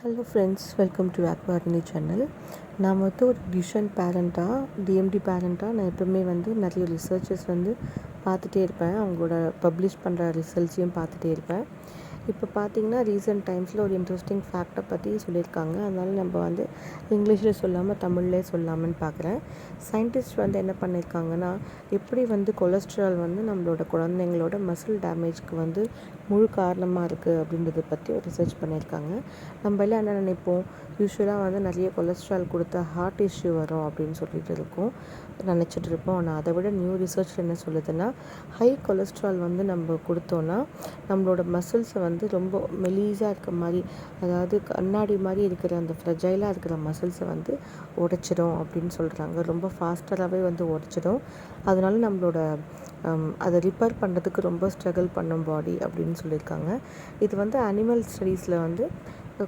Hello friends, welcome to அக்வாரினி channel. நான் ஒரு டியூஷன் பேரண்ட்டாக, டிஎம்டி பேரண்ட்டாக நான் எப்பவுமே நிறைய ரிசர்ச்சஸ் பார்த்துட்டே இருப்பேன். அவங்களோட பப்ளிஷ் பண்ணுற ரிசல்ட்ஸையும் பார்த்துட்டே இருப்பேன். இப்போ பார்த்திங்கன்னா ரீசெண்ட் டைம்ஸில் ஒரு இன்ட்ரெஸ்டிங் ஃபேக்டை பற்றி சொல்லியிருக்காங்க. அதனால் நம்ம இங்கிலீஷில் சொல்லாமல் தமிழ்லே சொல்லாமன்னு பார்க்குறேன். சயின்டிஸ்ட் என்ன பண்ணியிருக்காங்கன்னா, எப்படி கொலஸ்ட்ரால் நம்மளோட குழந்தைங்களோட மசில் டேமேஜ்க்கு முழு காரணமாக இருக்குது அப்படின்றத பற்றி ஒரு ரிசர்ச் பண்ணியிருக்காங்க. நம்ம எல்லாம் என்ன நினைப்போம், யூஸ்வலாக நிறைய கொலஸ்ட்ரால் கொடுத்தா ஹார்ட் இஷ்யூ வரும் அப்படின்னு சொல்லிட்டு நினச்சிட்டு இருப்போம். ஆனால் அதை விட நியூ ரிசர்ச்சில் என்ன சொல்லுதுன்னா, ஹை கொலஸ்ட்ரால் நம்ம கொடுத்தோன்னா நம்மளோட மசில்ஸை ரொம்ப மெலீஸாக இருக்க மாதிரி, அதாவது கண்ணாடி மாதிரி இருக்கிற அந்த ஃப்ரெஜைலாக இருக்கிற மசில்ஸை உடைச்சிடும் அப்படின்னு சொல்கிறாங்க. ரொம்ப ஃபாஸ்டராகவே உடைச்சிடும். அதனால நம்மளோட அதை ரிப்பேர் பண்ணுறதுக்கு ரொம்ப ஸ்ட்ரகிள் பண்ணும் பாடி அப்படின்னு சொல்லியிருக்காங்க. இது அனிமல் ஸ்டடீஸில்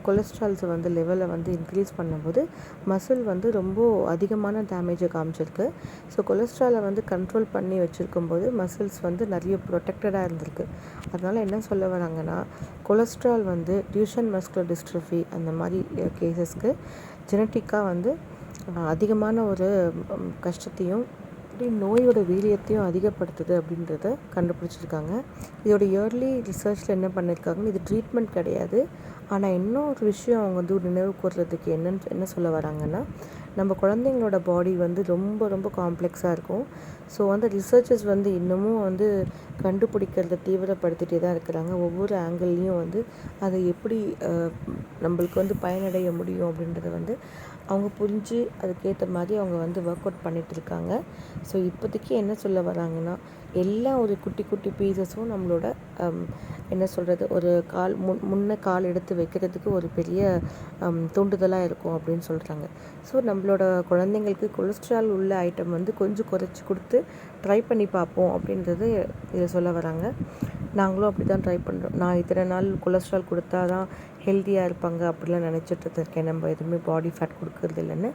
கொலஸ்ட்ரால்ஸை லெவலை இன்க்ரீஸ் பண்ணும்போது மசில் ரொம்ப அதிகமான டேமேஜை காமிச்சிருக்கு. ஸோ கொலஸ்ட்ராலை கண்ட்ரோல் பண்ணி வச்சுருக்கும்போது மசில்ஸ் நிறைய ப்ரொடெக்டடாக இருந்திருக்கு. அதனால் என்ன சொல்ல வராங்கன்னா, கொலஸ்ட்ரால் டியூஷன் மஸ்குலர் டிஸ்ட்ரோஃபி அந்த மாதிரி கேசஸ்க்கு ஜெனட்டிக்காக அதிகமான ஒரு கஷ்டத்தையும் நோயோட வீரியத்தையும் அதிகப்படுத்துது அப்படின்றத கண்டுபிடிச்சிருக்காங்க. இதோட இயர்லி ரிசர்ச்சில் என்ன பண்ணியிருக்காங்கன்னு, இது ட்ரீட்மெண்ட் கிடையாது. ஆனால் இன்னொரு விஷயம் அவங்க நினைவு கூறுறதுக்கு என்ன சொல்ல வராங்கன்னா, நம்ம குழந்தைங்களோட பாடி ரொம்ப ரொம்ப காம்ப்ளெக்ஸாக இருக்கும். ஸோ ரிசர்ச்சர்ஸ் இன்னமும் கண்டுபிடிக்கிறத தீவிரப்படுத்திகிட்டே தான் இருக்கிறாங்க. ஒவ்வொரு ஆங்கிள்லேயும் அதை எப்படி நம்மளுக்கு பயனடைய முடியும் அப்படின்றத அவங்க புரிஞ்சு அதுக்கேற்ற மாதிரி அவங்க ஒர்க் அவுட் பண்ணிகிட்டு இருக்காங்க. ஸோ இப்போதைக்கு என்ன சொல்ல வராங்கன்னா, எல்லா ஒரு குட்டி குட்டி பீசஸும் நம்மளோட என்ன சொல்கிறது, ஒரு முன்ன கால் எடுத்து வைக்கிறதுக்கு ஒரு பெரிய தூண்டுதலாக இருக்கும் அப்படின்னு சொல்கிறாங்க. ஸோ நம்மளோட குழந்தைங்களுக்கு கொலஸ்ட்ரால் உள்ள ஐட்டம் கொஞ்சம் குறைச்சி கொடுத்து ட்ரை பண்ணி பார்ப்போம் அப்படின்றது இதை சொல்ல வராங்க. நாங்களும் அப்படி தான் ட்ரை பண்ணுறோம். நான் இத்தனை நாள் கொலஸ்ட்ரால் கொடுத்தா தான் ஹெல்த்தியாக இருப்பாங்க அப்படிலாம் நினச்சிட்டு இருக்கேன். நம்ம எதுவுமே பாடி ஃபேட் கொடுக்கறது இல்லைன்னு.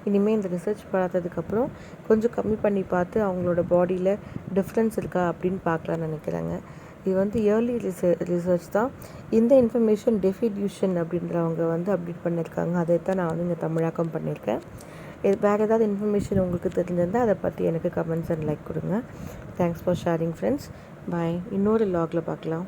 இனிமேல் இந்த ரிசர்ச் பார்த்ததுக்கப்புறம் கொஞ்சம் கம்மி பண்ணி பார்த்து அவங்களோட பாடியில் டிஃப்ரென்ஸ் இருக்கா அப்படின்னு பார்க்கலான்னு நினைக்கிறாங்க. இது இயர்லி ரிசர்ச் தான். இந்த இன்ஃபர்மேஷன் டெஃபி டியூஷன் அப்படின்றவங்க அப்டேட் பண்ணியிருக்காங்க. அதை தான் நான் இங்கே தமிழாக்கம் பண்ணியிருக்கேன். வேறு ஏதாவது இன்ஃபர்மேஷன் உங்களுக்கு தெரிஞ்சிருந்தால் அதை பற்றி எனக்கு கமெண்ட்ஸ் அண்ட் லைக் கொடுங்க. Thanks for sharing friends. Bye. இன்னொரு லாகில் பார்க்கலாம்.